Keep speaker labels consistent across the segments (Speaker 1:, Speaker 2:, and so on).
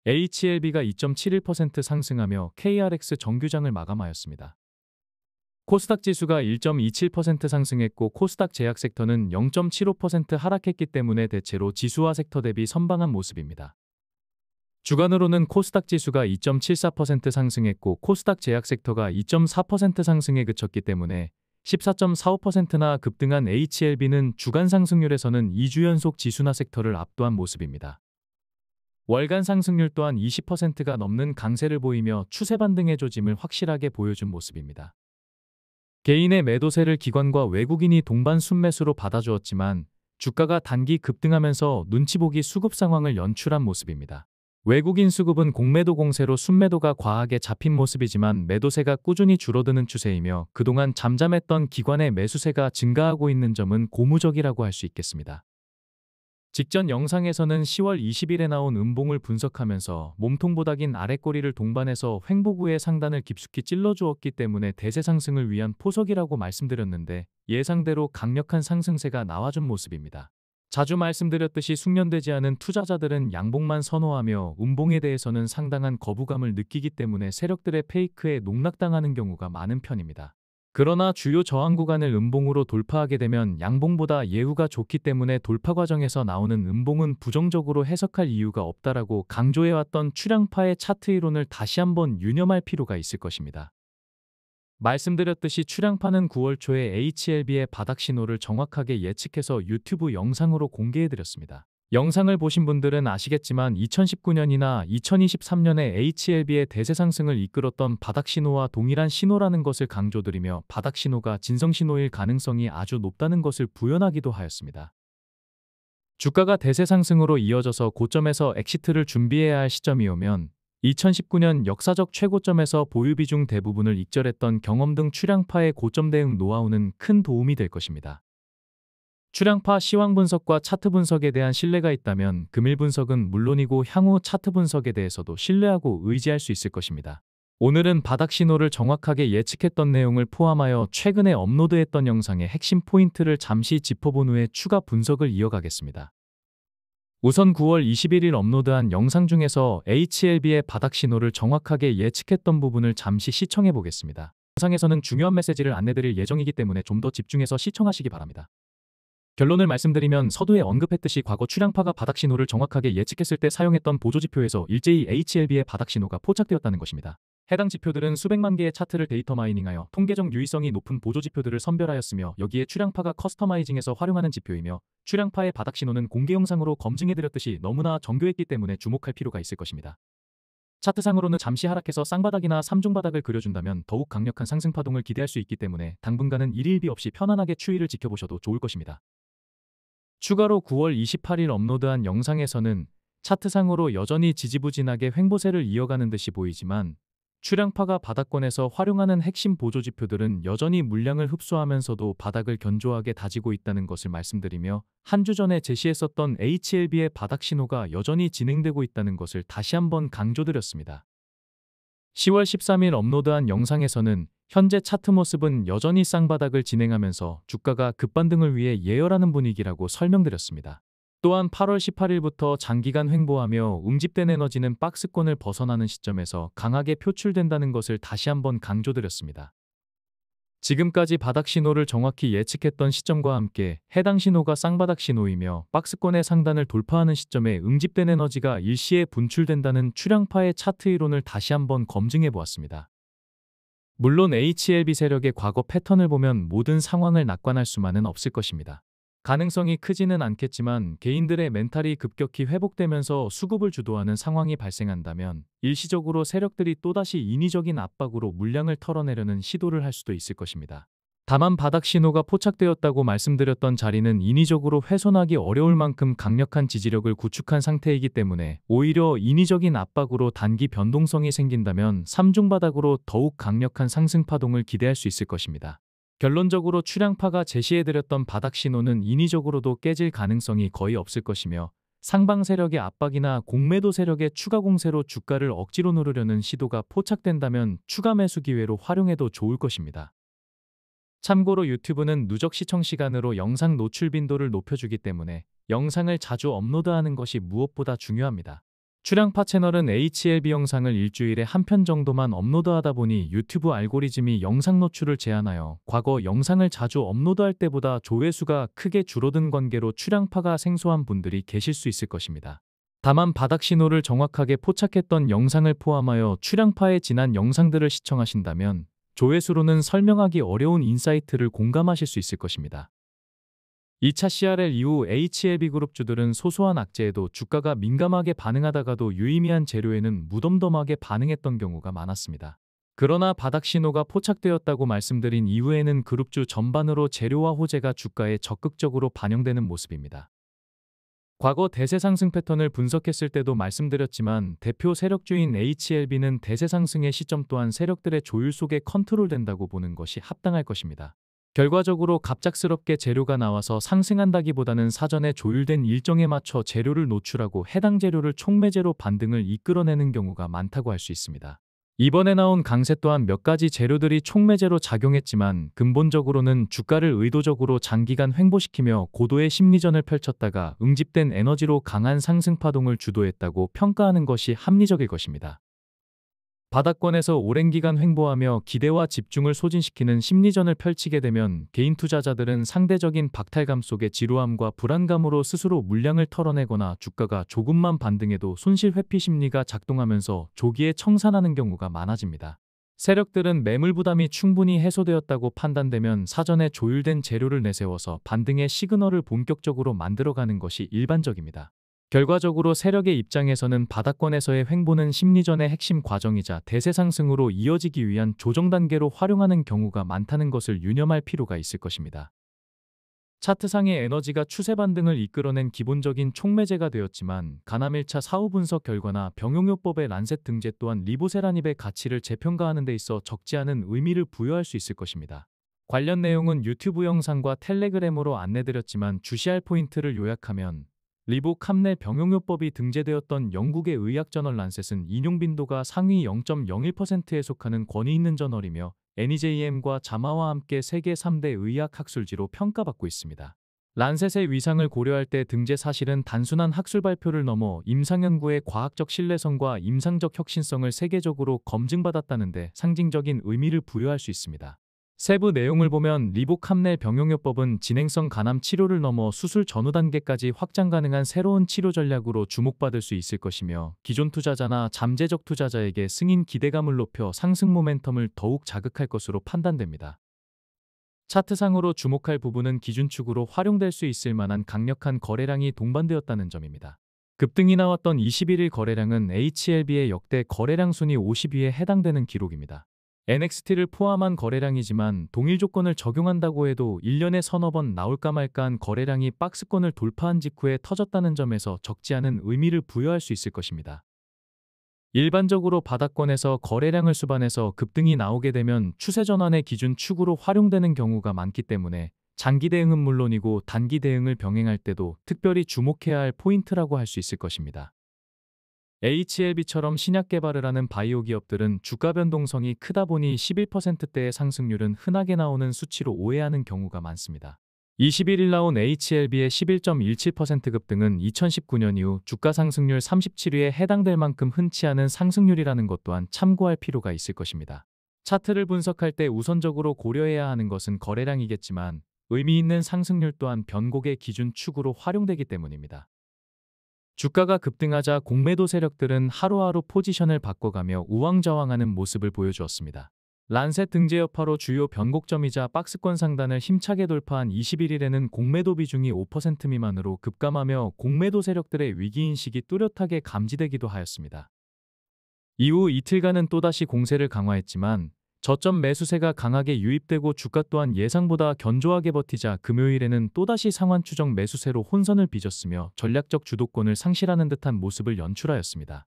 Speaker 1: HLB가 2.71% 상승하며 KRX 정규장을 마감하였습니다. 코스닥 지수가 1.27% 상승했고 코스닥 제약 섹터는 0.75% 하락했기 때문에 대체로 지수와 섹터 대비 선방한 모습입니다. 주간으로는 코스닥 지수가 2.74% 상승했고 코스닥 제약 섹터가 2.4% 상승에 그쳤기 때문에 14.45%나 급등한 HLB는 주간 상승률에서는 2주 연속 지수나 섹터를 압도한 모습입니다. 월간 상승률 또한 20%가 넘는 강세를 보이며 추세 반등의 조짐을 확실하게 보여준 모습입니다. 개인의 매도세를 기관과 외국인이 동반 순매수로 받아주었지만 주가가 단기 급등하면서 눈치보기 수급 상황을 연출한 모습입니다. 외국인 수급은 공매도 공세로 순매도가 과하게 잡힌 모습이지만 매도세가 꾸준히 줄어드는 추세이며 그동안 잠잠했던 기관의 매수세가 증가하고 있는 점은 고무적이라고 할 수 있겠습니다. 직전 영상에서는 10월 20일에 나온 음봉을 분석하면서 몸통보다 긴 아랫꼬리를 동반해서 횡보구의 상단을 깊숙이 찔러주었기 때문에 대세 상승을 위한 포석이라고 말씀드렸는데 예상대로 강력한 상승세가 나와준 모습입니다. 자주 말씀드렸듯이 숙련되지 않은 투자자들은 양봉만 선호하며 음봉에 대해서는 상당한 거부감을 느끼기 때문에 세력들의 페이크에 농락당하는 경우가 많은 편입니다. 그러나 주요 저항 구간을 음봉으로 돌파하게 되면 양봉보다 예후가 좋기 때문에 돌파 과정에서 나오는 음봉은 부정적으로 해석할 이유가 없다라고 강조해왔던 출향파의 차트 이론을 다시 한번 유념할 필요가 있을 것입니다. 말씀드렸듯이 출향파는 9월 초에 HLB의 바닥 신호를 정확하게 예측해서 유튜브 영상으로 공개해드렸습니다. 영상을 보신 분들은 아시겠지만 2019년이나 2023년에 HLB의 대세 상승을 이끌었던 바닥 신호와 동일한 신호라는 것을 강조드리며 바닥 신호가 진성 신호일 가능성이 아주 높다는 것을 부연하기도 하였습니다. 주가가 대세 상승으로 이어져서 고점에서 엑시트를 준비해야 할 시점이 오면 2019년 역사적 최고점에서 보유 비중 대부분을 익절했던 경험 등 출향파의 고점 대응 노하우는 큰 도움이 될 것입니다. 출향파 시황 분석과 차트 분석에 대한 신뢰가 있다면 금일 분석은 물론이고 향후 차트 분석에 대해서도 신뢰하고 의지할 수 있을 것입니다. 오늘은 바닥 신호를 정확하게 예측했던 내용을 포함하여 최근에 업로드했던 영상의 핵심 포인트를 잠시 짚어본 후에 추가 분석을 이어가겠습니다. 우선 9월 21일 업로드한 영상 중에서 HLB의 바닥 신호를 정확하게 예측했던 부분을 잠시 시청해 보겠습니다. 영상에서는 중요한 메시지를 안내드릴 예정이기 때문에 좀 더 집중해서 시청하시기 바랍니다. 결론을 말씀드리면 서두에 언급했듯이 과거 출향파가 바닥 신호를 정확하게 예측했을 때 사용했던 보조지표에서 일제히 HLB의 바닥 신호가 포착되었다는 것입니다. 해당 지표들은 수백만 개의 차트를 데이터 마이닝하여 통계적 유의성이 높은 보조지표들을 선별하였으며 여기에 출향파가 커스터마이징해서 활용하는 지표이며 출향파의 바닥 신호는 공개 영상으로 검증해드렸듯이 너무나 정교했기 때문에 주목할 필요가 있을 것입니다. 차트상으로는 잠시 하락해서 쌍바닥이나 삼중바닥을 그려준다면 더욱 강력한 상승파동을 기대할 수 있기 때문에 당분간은 일일비 없이 편안하게 추이를 지켜보셔도 좋을 것입니다. 추가로 9월 28일 업로드한 영상에서는 차트상으로 여전히 지지부진하게 횡보세를 이어가는 듯이 보이지만 출향파가 바닥권에서 활용하는 핵심 보조지표들은 여전히 물량을 흡수하면서도 바닥을 견조하게 다지고 있다는 것을 말씀드리며 한 주 전에 제시했었던 HLB의 바닥 신호가 여전히 진행되고 있다는 것을 다시 한번 강조드렸습니다. 10월 13일 업로드한 영상에서는 현재 차트 모습은 여전히 쌍바닥을 진행하면서 주가가 급반등을 위해 예열하는 분위기라고 설명드렸습니다. 또한 8월 18일부터 장기간 횡보하며 응집된 에너지는 박스권을 벗어나는 시점에서 강하게 표출된다는 것을 다시 한번 강조드렸습니다. 지금까지 바닥 신호를 정확히 예측했던 시점과 함께 해당 신호가 쌍바닥 신호이며 박스권의 상단을 돌파하는 시점에 응집된 에너지가 일시에 분출된다는 출향파의 차트 이론을 다시 한번 검증해 보았습니다. 물론 HLB 세력의 과거 패턴을 보면 모든 상황을 낙관할 수만은 없을 것입니다. 가능성이 크지는 않겠지만 개인들의 멘탈이 급격히 회복되면서 수급을 주도하는 상황이 발생한다면 일시적으로 세력들이 또다시 인위적인 압박으로 물량을 털어내려는 시도를 할 수도 있을 것입니다. 다만 바닥 신호가 포착되었다고 말씀드렸던 자리는 인위적으로 훼손하기 어려울 만큼 강력한 지지력을 구축한 상태이기 때문에 오히려 인위적인 압박으로 단기 변동성이 생긴다면 삼중바닥으로 더욱 강력한 상승파동을 기대할 수 있을 것입니다. 결론적으로 출향파가 제시해드렸던 바닥 신호는 인위적으로도 깨질 가능성이 거의 없을 것이며 상방 세력의 압박이나 공매도 세력의 추가 공세로 주가를 억지로 누르려는 시도가 포착된다면 추가 매수 기회로 활용해도 좋을 것입니다. 참고로 유튜브는 누적 시청 시간으로 영상 노출 빈도를 높여주기 때문에 영상을 자주 업로드하는 것이 무엇보다 중요합니다. 출향파 채널은 HLB 영상을 일주일에 한 편 정도만 업로드하다 보니 유튜브 알고리즘이 영상 노출을 제한하여 과거 영상을 자주 업로드할 때보다 조회수가 크게 줄어든 관계로 출향파가 생소한 분들이 계실 수 있을 것입니다. 다만 바닥 신호를 정확하게 포착했던 영상을 포함하여 출향파에 지난 영상들을 시청하신다면 조회수로는 설명하기 어려운 인사이트를 공감하실 수 있을 것입니다. 2차 CRL 이후 HLB그룹주들은 소소한 악재에도 주가가 민감하게 반응하다가도 유의미한 재료에는 무덤덤하게 반응했던 경우가 많았습니다. 그러나 바닥 신호가 포착되었다고 말씀드린 이후에는 그룹주 전반으로 재료와 호재가 주가에 적극적으로 반영되는 모습입니다. 과거 대세 상승 패턴을 분석했을 때도 말씀드렸지만 대표 세력주인 HLB는 대세 상승의 시점 또한 세력들의 조율 속에 컨트롤된다고 보는 것이 합당할 것입니다. 결과적으로 갑작스럽게 재료가 나와서 상승한다기보다는 사전에 조율된 일정에 맞춰 재료를 노출하고 해당 재료를 촉매제로 반등을 이끌어내는 경우가 많다고 할 수 있습니다. 이번에 나온 강세 또한 몇 가지 재료들이 촉매제로 작용했지만 근본적으로는 주가를 의도적으로 장기간 횡보시키며 고도의 심리전을 펼쳤다가 응집된 에너지로 강한 상승 파동을 주도했다고 평가하는 것이 합리적일 것입니다. 바닥권에서 오랜 기간 횡보하며 기대와 집중을 소진시키는 심리전을 펼치게 되면 개인 투자자들은 상대적인 박탈감 속의 지루함과 불안감으로 스스로 물량을 털어내거나 주가가 조금만 반등해도 손실 회피 심리가 작동하면서 조기에 청산하는 경우가 많아집니다. 세력들은 매물 부담이 충분히 해소되었다고 판단되면 사전에 조율된 재료를 내세워서 반등의 시그널을 본격적으로 만들어가는 것이 일반적입니다. 결과적으로 세력의 입장에서는 바닥권에서의 횡보는 심리전의 핵심 과정이자 대세 상승으로 이어지기 위한 조정 단계로 활용하는 경우가 많다는 것을 유념할 필요가 있을 것입니다. 차트상의 에너지가 추세 반등을 이끌어낸 기본적인 촉매제가 되었지만 가남 1차 사후 분석 결과나 병용요법의 란셋 등재 또한 리보세라닙의 가치를 재평가하는 데 있어 적지 않은 의미를 부여할 수 있을 것입니다. 관련 내용은 유튜브 영상과 텔레그램으로 안내드렸지만 주시할 포인트를 요약하면 리보캄넬 병용요법이 등재되었던 영국의 의학저널 란셋은 인용 빈도가 상위 0.01%에 속하는 권위 있는 저널이며 NEJM과 자마와 함께 세계 3대 의학 학술지로 평가받고 있습니다. 란셋의 위상을 고려할 때 등재 사실은 단순한 학술 발표를 넘어 임상연구의 과학적 신뢰성과 임상적 혁신성을 세계적으로 검증받았다는 데 상징적인 의미를 부여할 수 있습니다. 세부 내용을 보면 리보캄넬 병용요법은 진행성 간암 치료를 넘어 수술 전후 단계까지 확장 가능한 새로운 치료 전략으로 주목받을 수 있을 것이며 기존 투자자나 잠재적 투자자에게 승인 기대감을 높여 상승 모멘텀을 더욱 자극할 것으로 판단됩니다. 차트상으로 주목할 부분은 기준축으로 활용될 수 있을 만한 강력한 거래량이 동반되었다는 점입니다. 급등이 나왔던 21일 거래량은 HLB의 역대 거래량 순위 50위에 해당되는 기록입니다. NXT를 포함한 거래량이지만 동일 조건을 적용한다고 해도 1년에 서너 번 나올까 말까한 거래량이 박스권을 돌파한 직후에 터졌다는 점에서 적지 않은 의미를 부여할 수 있을 것입니다. 일반적으로 바닥권에서 거래량을 수반해서 급등이 나오게 되면 추세 전환의 기준 축으로 활용되는 경우가 많기 때문에 장기 대응은 물론이고 단기 대응을 병행할 때도 특별히 주목해야 할 포인트라고 할 수 있을 것입니다. HLB처럼 신약 개발을 하는 바이오 기업들은 주가 변동성이 크다 보니 11%대의 상승률은 흔하게 나오는 수치로 오해하는 경우가 많습니다. 21일 나온 HLB의 11.17% 급등은 2019년 이후 주가 상승률 37위에 해당될 만큼 흔치 않은 상승률이라는 것 또한 참고할 필요가 있을 것입니다. 차트를 분석할 때 우선적으로 고려해야 하는 것은 거래량이겠지만 의미 있는 상승률 또한 변곡의 기준 축으로 활용되기 때문입니다. 주가가 급등하자 공매도 세력들은 하루하루 포지션을 바꿔가며 우왕좌왕하는 모습을 보여주었습니다. 란셋 등재 여파로 주요 변곡점이자 박스권 상단을 힘차게 돌파한 21일에는 공매도 비중이 5% 미만으로 급감하며 공매도 세력들의 위기인식이 뚜렷하게 감지되기도 하였습니다. 이후 이틀간은 또다시 공세를 강화했지만 저점 매수세가 강하게 유입되고 주가 또한 예상보다 견조하게 버티자 금요일에는 또다시 상환 추정 매수세로 혼선을 빚었으며 전략적 주도권을 상실하는 듯한 모습을 연출하였습니다.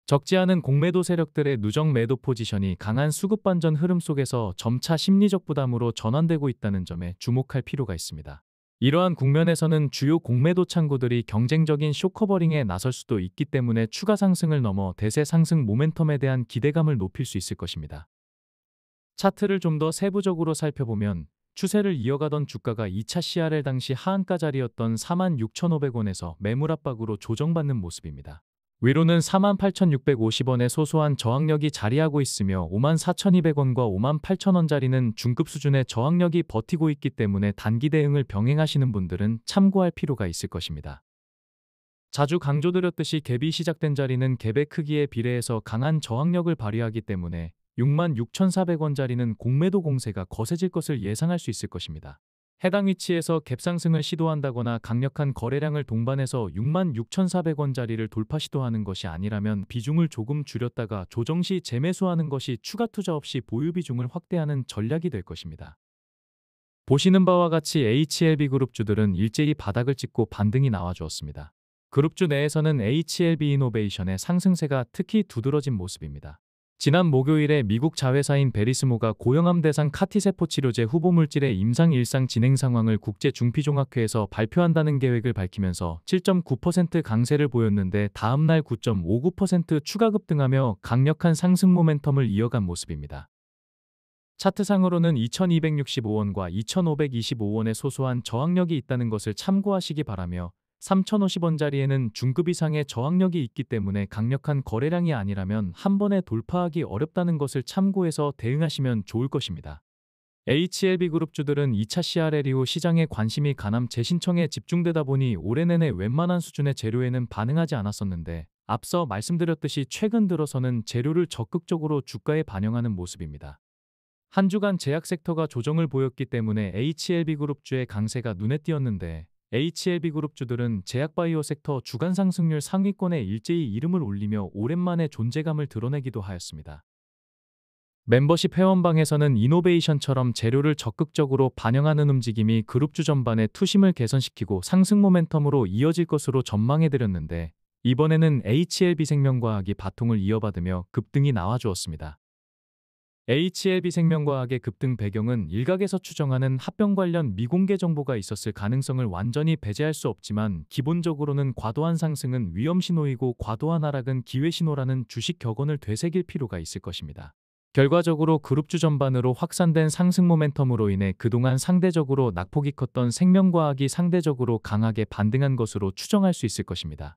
Speaker 1: 적지 않은 공매도 세력들의 누적 매도 포지션이 강한 수급 반전 흐름 속에서 점차 심리적 부담으로 전환되고 있다는 점에 주목할 필요가 있습니다. 이러한 국면에서는 주요 공매도 창구들이 경쟁적인 숏커버링에 나설 수도 있기 때문에 추가 상승을 넘어 대세 상승 모멘텀에 대한 기대감을 높일 수 있을 것입니다. 차트를 좀 더 세부적으로 살펴보면 추세를 이어가던 주가가 2차 CRL 당시 하한가 자리였던 46,500원에서 매물 압박으로 조정받는 모습입니다. 위로는 48,650원의 소소한 저항력이 자리하고 있으며 54,200원과 58,000원짜리는 중급 수준의 저항력이 버티고 있기 때문에 단기 대응을 병행하시는 분들은 참고할 필요가 있을 것입니다. 자주 강조드렸듯이 갭이 시작된 자리는 갭의 크기에 비례해서 강한 저항력을 발휘하기 때문에 66,400원짜리는 공매도 공세가 거세질 것을 예상할 수 있을 것입니다. 해당 위치에서 갭 상승을 시도한다거나 강력한 거래량을 동반해서 66,400원짜리를 돌파 시도하는 것이 아니라면 비중을 조금 줄였다가 조정 시 재매수하는 것이 추가 투자 없이 보유 비중을 확대하는 전략이 될 것입니다. 보시는 바와 같이 HLB 그룹주들은 일제히 바닥을 찍고 반등이 나와주었습니다. 그룹주 내에서는 HLB 이노베이션의 상승세가 특히 두드러진 모습입니다. 지난 목요일에 미국 자회사인 베리스모가 고형암 대상 카티세포 치료제 후보 물질의 임상 일상 진행 상황을 국제 중피종합회에서 발표한다는 계획을 밝히면서 7.9% 강세를 보였는데 다음 날 9.59% 추가 급등하며 강력한 상승 모멘텀을 이어간 모습입니다. 차트상으로는 2,265원과 2,525원의 소소한 저항력이 있다는 것을 참고하시기 바라며 3,050원짜리에는 중급 이상의 저항력이 있기 때문에 강력한 거래량이 아니라면 한 번에 돌파하기 어렵다는 것을 참고해서 대응하시면 좋을 것입니다. HLB 그룹주들은 2차 CRL 이후 시장에 관심이 가남 재신청에 집중되다 보니 올해 내내 웬만한 수준의 재료에는 반응하지 않았었는데 앞서 말씀드렸듯이 최근 들어서는 재료를 적극적으로 주가에 반영하는 모습입니다. 한 주간 제약 섹터가 조정을 보였기 때문에 HLB 그룹주의 강세가 눈에 띄었는데 HLB 그룹주들은 제약바이오 섹터 주간 상승률 상위권에 일제히 이름을 올리며 오랜만에 존재감을 드러내기도 하였습니다. 멤버십 회원방에서는 이노베이션처럼 재료를 적극적으로 반영하는 움직임이 그룹주 전반의 투심을 개선시키고 상승 모멘텀으로 이어질 것으로 전망해드렸는데 이번에는 HLB생명과학이 바통을 이어받으며 급등이 나와주었습니다. HLB생명과학의 급등 배경은 일각에서 추정하는 합병 관련 미공개 정보가 있었을 가능성을 완전히 배제할 수 없지만 기본적으로는 과도한 상승은 위험 신호이고 과도한 하락은 기회 신호라는 주식 격언을 되새길 필요가 있을 것입니다. 결과적으로 그룹주 전반으로 확산된 상승 모멘텀으로 인해 그동안 상대적으로 낙폭이 컸던 생명과학이 상대적으로 강하게 반등한 것으로 추정할 수 있을 것입니다.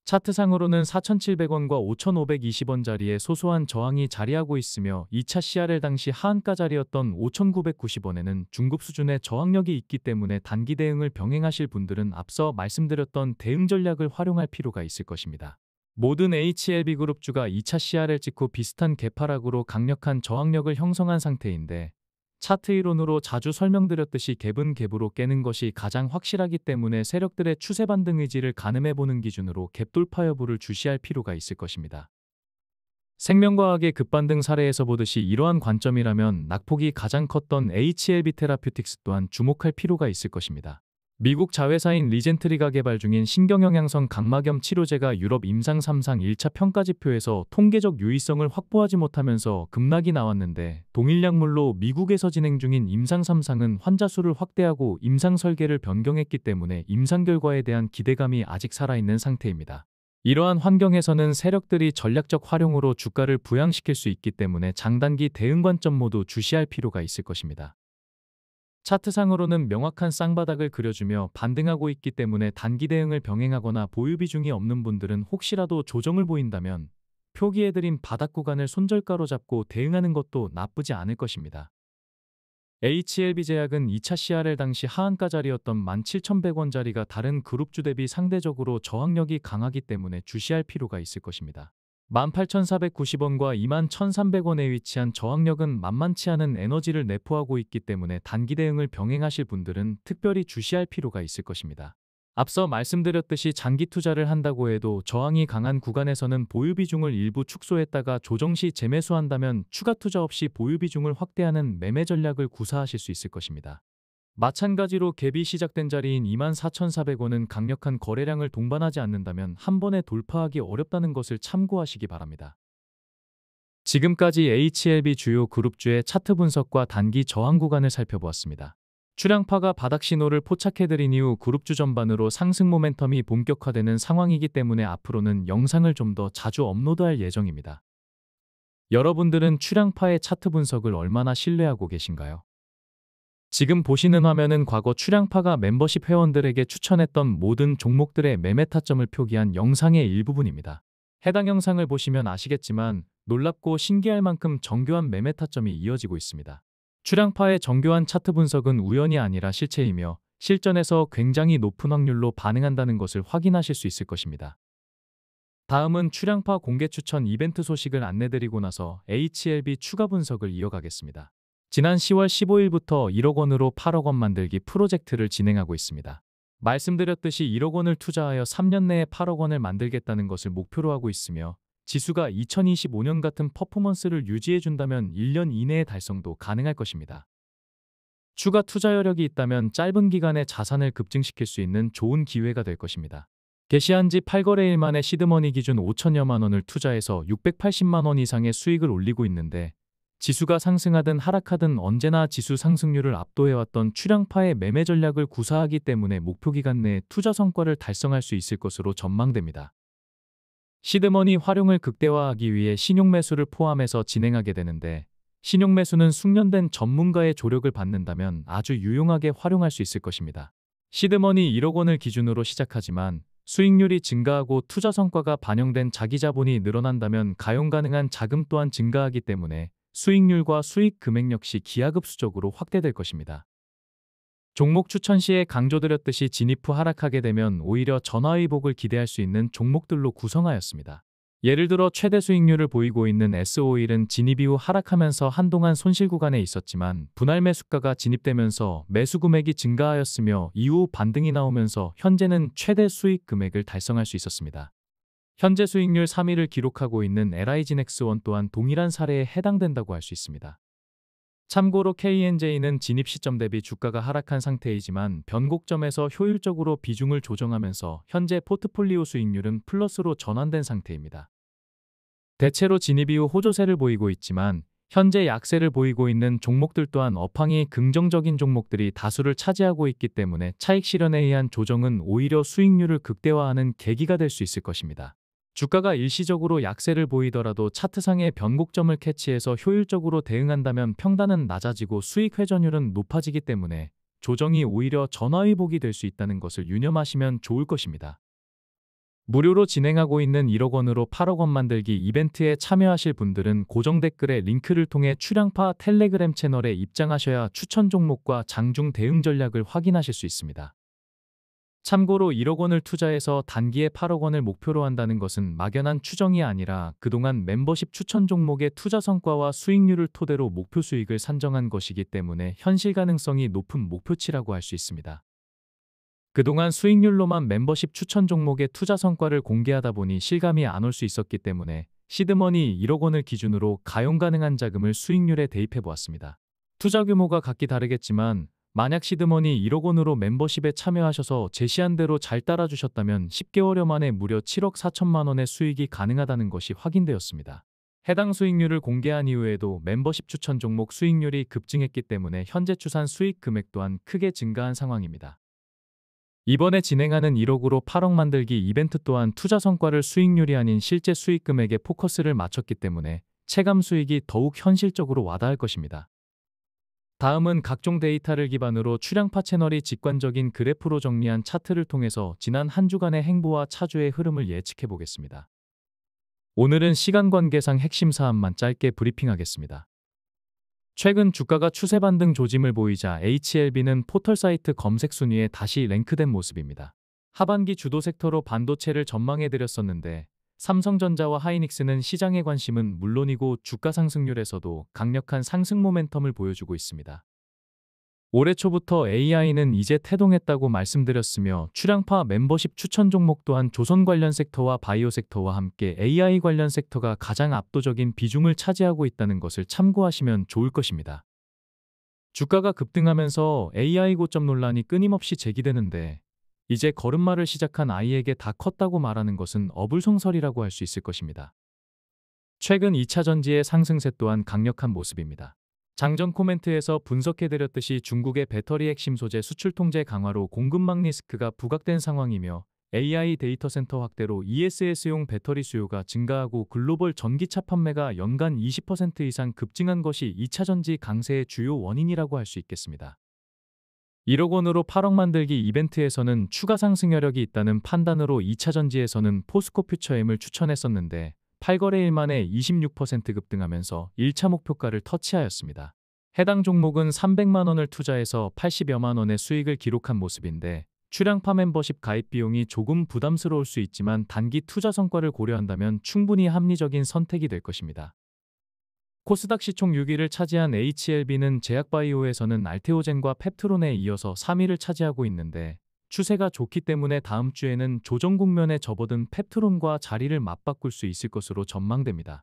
Speaker 1: 차트상으로는 4,700원과 5,520원짜리에 소소한 저항이 자리하고 있으며 2차 CRL 당시 하한가 자리였던 5,990원에는 중급 수준의 저항력이 있기 때문에 단기 대응을 병행하실 분들은 앞서 말씀드렸던 대응 전략을 활용할 필요가 있을 것입니다. 모든 HLB 그룹주가 2차 CRL 직후 비슷한 개파락으로 강력한 저항력을 형성한 상태인데 차트 이론으로 자주 설명드렸듯이 갭은 갭으로 깨는 것이 가장 확실하기 때문에 세력들의 추세 반등 의지를 가늠해보는 기준으로 갭 돌파 여부를 주시할 필요가 있을 것입니다. 생명과학의 급반등 사례에서 보듯이 이러한 관점이라면 낙폭이 가장 컸던 HLB 테라퓨틱스 또한 주목할 필요가 있을 것입니다. 미국 자회사인 리젠트리가 개발 중인 신경영양성 각막염 치료제가 유럽 임상 3상 1차 평가지표에서 통계적 유의성을 확보하지 못하면서 급락이 나왔는데 동일 약물로 미국에서 진행 중인 임상 3상은 환자 수를 확대하고 임상 설계를 변경했기 때문에 임상 결과에 대한 기대감이 아직 살아있는 상태입니다. 이러한 환경에서는 세력들이 전략적 활용으로 주가를 부양시킬 수 있기 때문에 장단기 대응 관점 모두 주시할 필요가 있을 것입니다. 차트상으로는 명확한 쌍바닥을 그려주며 반등하고 있기 때문에 단기 대응을 병행하거나 보유 비중이 없는 분들은 혹시라도 조정을 보인다면 표기해드린 바닥 구간을 손절가로 잡고 대응하는 것도 나쁘지 않을 것입니다. HLB제약은 2차 CRL 당시 하한가 자리였던 17,100원짜리가 다른 그룹주 대비 상대적으로 저항력이 강하기 때문에 주시할 필요가 있을 것입니다. 18,490원과 21,300원에 위치한 저항력은 만만치 않은 에너지를 내포하고 있기 때문에 단기 대응을 병행하실 분들은 특별히 주시할 필요가 있을 것입니다. 앞서 말씀드렸듯이 장기 투자를 한다고 해도 저항이 강한 구간에서는 보유 비중을 일부 축소했다가 조정 시 재매수한다면 추가 투자 없이 보유 비중을 확대하는 매매 전략을 구사하실 수 있을 것입니다. 마찬가지로 갭이 시작된 자리인 24,400원은 강력한 거래량을 동반하지 않는다면 한 번에 돌파하기 어렵다는 것을 참고하시기 바랍니다. 지금까지 HLB 주요 그룹주의 차트 분석과 단기 저항 구간을 살펴보았습니다. 출량파가 바닥 신호를 포착해드린 이후 그룹주 전반으로 상승 모멘텀이 본격화되는 상황이기 때문에 앞으로는 영상을 좀 더 자주 업로드할 예정입니다. 여러분들은 출량파의 차트 분석을 얼마나 신뢰하고 계신가요? 지금 보시는 화면은 과거 출양파가 멤버십 회원들에게 추천했던 모든 종목들의 매매 타점을 표기한 영상의 일부분입니다. 해당 영상을 보시면 아시겠지만 놀랍고 신기할 만큼 정교한 매매 타점이 이어지고 있습니다. 출양파의 정교한 차트 분석은 우연이 아니라 실체이며 실전에서 굉장히 높은 확률로 반응한다는 것을 확인하실 수 있을 것입니다. 다음은 출양파 공개 추천 이벤트 소식을 안내드리고 나서 HLB 추가 분석을 이어가겠습니다. 지난 10월 15일부터 1억 원으로 8억 원 만들기 프로젝트를 진행하고 있습니다. 말씀드렸듯이 1억 원을 투자하여 3년 내에 8억 원을 만들겠다는 것을 목표로 하고 있으며 지수가 2025년 같은 퍼포먼스를 유지해준다면 1년 이내의 달성도 가능할 것입니다. 추가 투자 여력이 있다면 짧은 기간에 자산을 급증시킬 수 있는 좋은 기회가 될 것입니다. 게시한 지 8거래일 만에 시드머니 기준 5천여만 원을 투자해서 680만 원 이상의 수익을 올리고 있는데 지수가 상승하든 하락하든 언제나 지수 상승률을 압도해왔던 출양파의 매매 전략을 구사하기 때문에 목표 기간 내에 투자 성과를 달성할 수 있을 것으로 전망됩니다. 시드머니 활용을 극대화하기 위해 신용매수를 포함해서 진행하게 되는데 신용매수는 숙련된 전문가의 조력을 받는다면 아주 유용하게 활용할 수 있을 것입니다. 시드머니 1억 원을 기준으로 시작하지만 수익률이 증가하고 투자 성과가 반영된 자기 자본이 늘어난다면 가용 가능한 자금 또한 증가하기 때문에 수익률과 수익 금액 역시 기하급수적으로 확대될 것입니다. 종목 추천 시에 강조드렸듯이 진입 후 하락하게 되면 오히려 전화위복을 기대할 수 있는 종목들로 구성하였습니다. 예를 들어 최대 수익률을 보이고 있는 S51은 진입 이후 하락하면서 한동안 손실 구간에 있었지만 분할 매수가가 진입되면서 매수 금액이 증가하였으며 이후 반등이 나오면서 현재는 최대 수익 금액을 달성할 수 있었습니다. 현재 수익률 3위를 기록하고 있는 LIG넥스원 또한 동일한 사례에 해당된다고 할 수 있습니다. 참고로 KNJ는 진입 시점 대비 주가가 하락한 상태이지만 변곡점에서 효율적으로 비중을 조정하면서 현재 포트폴리오 수익률은 플러스로 전환된 상태입니다. 대체로 진입 이후 호조세를 보이고 있지만 현재 약세를 보이고 있는 종목들 또한 업황이 긍정적인 종목들이 다수를 차지하고 있기 때문에 차익 실현에 의한 조정은 오히려 수익률을 극대화하는 계기가 될 수 있을 것입니다. 주가가 일시적으로 약세를 보이더라도 차트상의 변곡점을 캐치해서 효율적으로 대응한다면 평단은 낮아지고 수익 회전율은 높아지기 때문에 조정이 오히려 전화위복이 될 수 있다는 것을 유념하시면 좋을 것입니다. 무료로 진행하고 있는 1억 원으로 8억 원 만들기 이벤트에 참여하실 분들은 고정 댓글에 링크를 통해 출양파 텔레그램 채널에 입장하셔야 추천 종목과 장중 대응 전략을 확인하실 수 있습니다. 참고로 1억 원을 투자해서 단기에 8억 원을 목표로 한다는 것은 막연한 추정이 아니라 그동안 멤버십 추천 종목의 투자 성과와 수익률을 토대로 목표 수익을 산정한 것이기 때문에 현실 가능성이 높은 목표치라고 할 수 있습니다. 그동안 수익률로만 멤버십 추천 종목의 투자 성과를 공개하다 보니 실감이 안 올 수 있었기 때문에 시드머니 1억 원을 기준으로 가용 가능한 자금을 수익률에 대입해 보았습니다. 투자 규모가 각기 다르겠지만 만약 시드머니 1억 원으로 멤버십에 참여하셔서 제시한 대로 잘 따라주셨다면 10개월여 만에 무려 7억 4천만 원의 수익이 가능하다는 것이 확인되었습니다. 해당 수익률을 공개한 이후에도 멤버십 추천 종목 수익률이 급증했기 때문에 현재 추산 수익 금액 또한 크게 증가한 상황입니다. 이번에 진행하는 1억으로 8억 만들기 이벤트 또한 투자 성과를 수익률이 아닌 실제 수익 금액에 포커스를 맞췄기 때문에 체감 수익이 더욱 현실적으로 와닿을 것입니다. 다음은 각종 데이터를 기반으로 출양파 채널이 직관적인 그래프로 정리한 차트를 통해서 지난 한 주간의 행보와 차주의 흐름을 예측해 보겠습니다. 오늘은 시간 관계상 핵심 사안만 짧게 브리핑하겠습니다. 최근 주가가 추세 반등 조짐을 보이자 HLB는 포털 사이트 검색 순위에 다시 랭크된 모습입니다. 하반기 주도 섹터로 반도체를 전망해 드렸었는데 삼성전자와 하이닉스는 시장의 관심은 물론이고 주가 상승률에서도 강력한 상승 모멘텀을 보여주고 있습니다. 올해 초부터 AI는 이제 태동했다고 말씀드렸으며 출양파 멤버십 추천 종목 또한 조선 관련 섹터와 바이오 섹터와 함께 AI 관련 섹터가 가장 압도적인 비중을 차지하고 있다는 것을 참고하시면 좋을 것입니다. 주가가 급등하면서 AI 고점 논란이 끊임없이 제기되는데 이제 걸음마를 시작한 아이에게 다 컸다고 말하는 것은 어불성설이라고 할 수 있을 것입니다. 최근 2차전지의 상승세 또한 강력한 모습입니다. 장전 코멘트에서 분석해드렸듯이 중국의 배터리 핵심 소재 수출 통제 강화로 공급망 리스크가 부각된 상황이며 AI 데이터 센터 확대로 ESS용 배터리 수요가 증가하고 글로벌 전기차 판매가 연간 20% 이상 급증한 것이 2차전지 강세의 주요 원인이라고 할 수 있겠습니다. 1억 원으로 8억 만들기 이벤트에서는 추가 상승 여력이 있다는 판단으로 2차 전지에서는 포스코 퓨처엠을 추천했었는데 8거래일 만에 26% 급등하면서 1차 목표가를 터치하였습니다. 해당 종목은 300만 원을 투자해서 80여만 원의 수익을 기록한 모습인데 출양파 멤버십 가입 비용이 조금 부담스러울 수 있지만 단기 투자 성과를 고려한다면 충분히 합리적인 선택이 될 것입니다. 코스닥 시총 6위를 차지한 HLB는 제약바이오에서는 알테오젠과 펩트론에 이어서 3위를 차지하고 있는데 추세가 좋기 때문에 다음 주에는 조정 국면에 접어든 펩트론과 자리를 맞바꿀 수 있을 것으로 전망됩니다.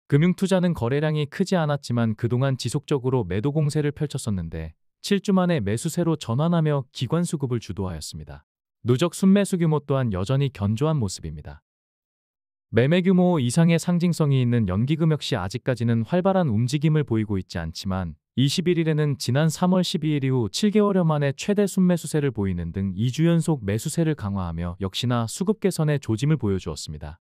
Speaker 1: 금융투자는 거래량이 크지 않았지만 그동안 지속적으로 매도 공세를 펼쳤었는데 7주 만에 매수세로 전환하며 기관 수급을 주도하였습니다. 누적 순매수 규모 또한 여전히 견조한 모습입니다. 매매 규모 이상의 상징성이 있는 연기금 역시 아직까지는 활발한 움직임을 보이고 있지 않지만 21일에는 지난 3월 12일 이후 7개월여 만에 최대 순매수세를 보이는 등 2주 연속 매수세를 강화하며 역시나 수급 개선의 조짐을 보여주었습니다.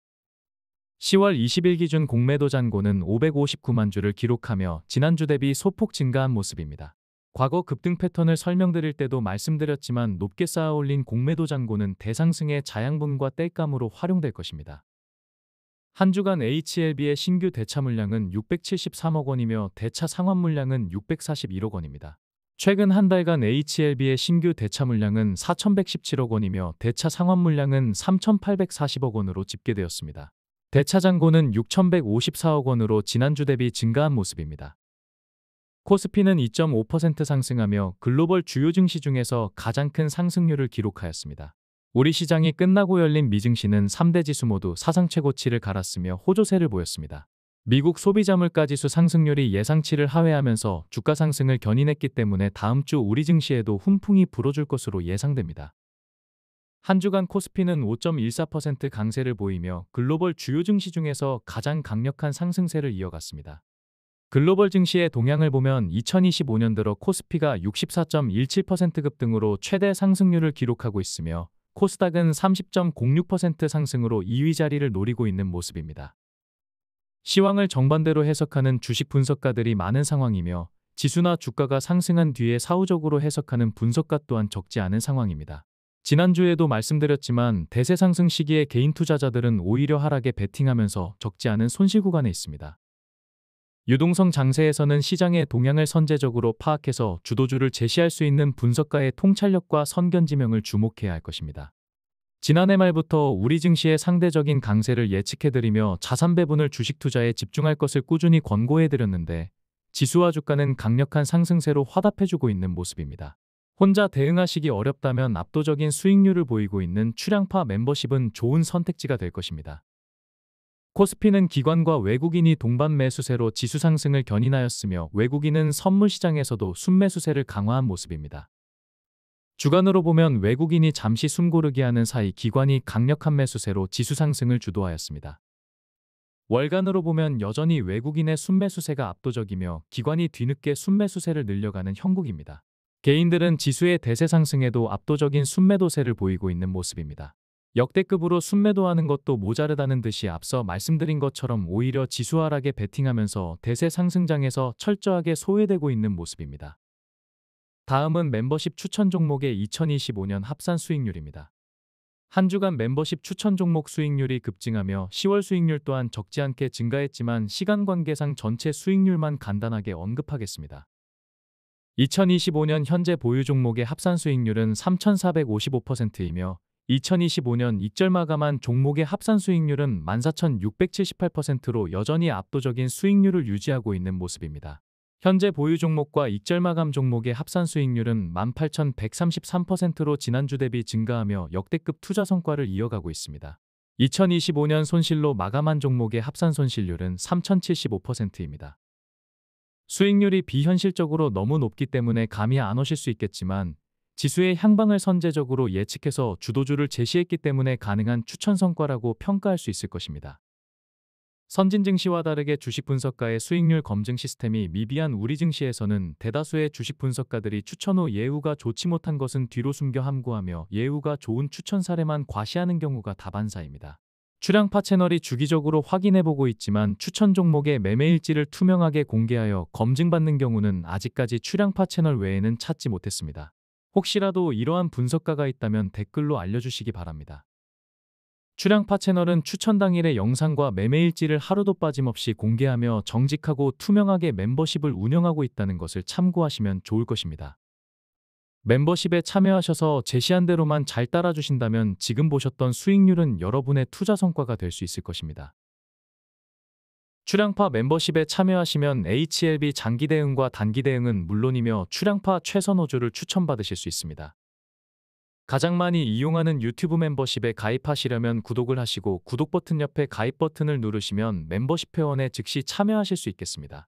Speaker 1: 10월 20일 기준 공매도 잔고는 559만 주를 기록하며 지난주 대비 소폭 증가한 모습입니다. 과거 급등 패턴을 설명드릴 때도 말씀드렸지만 높게 쌓아올린 공매도 잔고는 대상승의 자양분과 땔감으로 활용될 것입니다. 한 주간 HLB의 신규 대차 물량은 673억 원이며 대차 상환 물량은 641억 원입니다. 최근 한 달간 HLB의 신규 대차 물량은 4,117억 원이며 대차 상환 물량은 3,840억 원으로 집계되었습니다. 대차 잔고는 6,154억 원으로 지난주 대비 증가한 모습입니다. 코스피는 2.5% 상승하며 글로벌 주요 증시 중에서 가장 큰 상승률을 기록하였습니다. 우리 시장이 끝나고 열린 미증시는 3대 지수 모두 사상 최고치를 갈았으며 호조세를 보였습니다. 미국 소비자 물가지수 상승률이 예상치를 하회하면서 주가 상승을 견인했기 때문에 다음 주 우리 증시에도 훈풍이 불어줄 것으로 예상됩니다. 한 주간 코스피는 5.14% 강세를 보이며 글로벌 주요 증시 중에서 가장 강력한 상승세를 이어갔습니다. 글로벌 증시의 동향을 보면 2025년 들어 코스피가 64.17% 급등으로 최대 상승률을 기록하고 있으며 코스닥은 30.06% 상승으로 2위 자리를 노리고 있는 모습입니다. 시황을 정반대로 해석하는 주식 분석가들이 많은 상황이며 지수나 주가가 상승한 뒤에 사후적으로 해석하는 분석가 또한 적지 않은 상황입니다. 지난주에도 말씀드렸지만 대세 상승 시기에 개인 투자자들은 오히려 하락에 베팅하면서 적지 않은 손실 구간에 있습니다. 유동성 장세에서는 시장의 동향을 선제적으로 파악해서 주도주를 제시할 수 있는 분석가의 통찰력과 선견지명을 주목해야 할 것입니다. 지난해 말부터 우리 증시의 상대적인 강세를 예측해드리며 자산 배분을 주식 투자에 집중할 것을 꾸준히 권고해드렸는데 지수와 주가는 강력한 상승세로 화답해주고 있는 모습입니다. 혼자 대응하시기 어렵다면 압도적인 수익률을 보이고 있는 출양파 멤버십은 좋은 선택지가 될 것입니다. 코스피는 기관과 외국인이 동반 매수세로 지수 상승을 견인하였으며 외국인은 선물 시장에서도 순매수세를 강화한 모습입니다. 주간으로 보면 외국인이 잠시 숨고르기 하는 사이 기관이 강력한 매수세로 지수 상승을 주도하였습니다. 월간으로 보면 여전히 외국인의 순매수세가 압도적이며 기관이 뒤늦게 순매수세를 늘려가는 형국입니다. 개인들은 지수의 대세 상승에도 압도적인 순매도세를 보이고 있는 모습입니다. 역대급으로 순매도하는 것도 모자르다는 듯이 앞서 말씀드린 것처럼 오히려 지수 하락에 베팅하면서 대세 상승장에서 철저하게 소외되고 있는 모습입니다. 다음은 멤버십 추천 종목의 2025년 합산 수익률입니다. 한 주간 멤버십 추천 종목 수익률이 급증하며 10월 수익률 또한 적지 않게 증가했지만 시간 관계상 전체 수익률만 간단하게 언급하겠습니다. 2025년 현재 보유 종목의 합산 수익률은 3,455%이며 2025년 익절 마감한 종목의 합산 수익률은 14,678%로 여전히 압도적인 수익률을 유지하고 있는 모습입니다. 현재 보유 종목과 익절 마감 종목의 합산 수익률은 18,133%로 지난주 대비 증가하며 역대급 투자 성과를 이어가고 있습니다. 2025년 손실로 마감한 종목의 합산 손실률은 3,075%입니다. 수익률이 비현실적으로 너무 높기 때문에 감이 안 오실 수 있겠지만 지수의 향방을 선제적으로 예측해서 주도주를 제시했기 때문에 가능한 추천 성과라고 평가할 수 있을 것입니다. 선진 증시와 다르게 주식 분석가의 수익률 검증 시스템이 미비한 우리 증시에서는 대다수의 주식 분석가들이 추천 후 예후가 좋지 못한 것은 뒤로 숨겨 함구하며 예후가 좋은 추천 사례만 과시하는 경우가 다반사입니다. 출향파 채널이 주기적으로 확인해보고 있지만 추천 종목의 매매일지를 투명하게 공개하여 검증받는 경우는 아직까지 출향파 채널 외에는 찾지 못했습니다. 혹시라도 이러한 분석가가 있다면 댓글로 알려주시기 바랍니다. 출향파 채널은 추천 당일의 영상과 매매일지를 하루도 빠짐없이 공개하며 정직하고 투명하게 멤버십을 운영하고 있다는 것을 참고하시면 좋을 것입니다. 멤버십에 참여하셔서 제시한 대로만 잘 따라주신다면 지금 보셨던 수익률은 여러분의 투자 성과가 될 수 있을 것입니다. 출향파 멤버십에 참여하시면 HLB 장기 대응과 단기 대응은 물론이며 출향파 최선 호조를 추천받으실 수 있습니다. 가장 많이 이용하는 유튜브 멤버십에 가입하시려면 구독을 하시고 구독 버튼 옆에 가입 버튼을 누르시면 멤버십 회원에 즉시 참여하실 수 있겠습니다.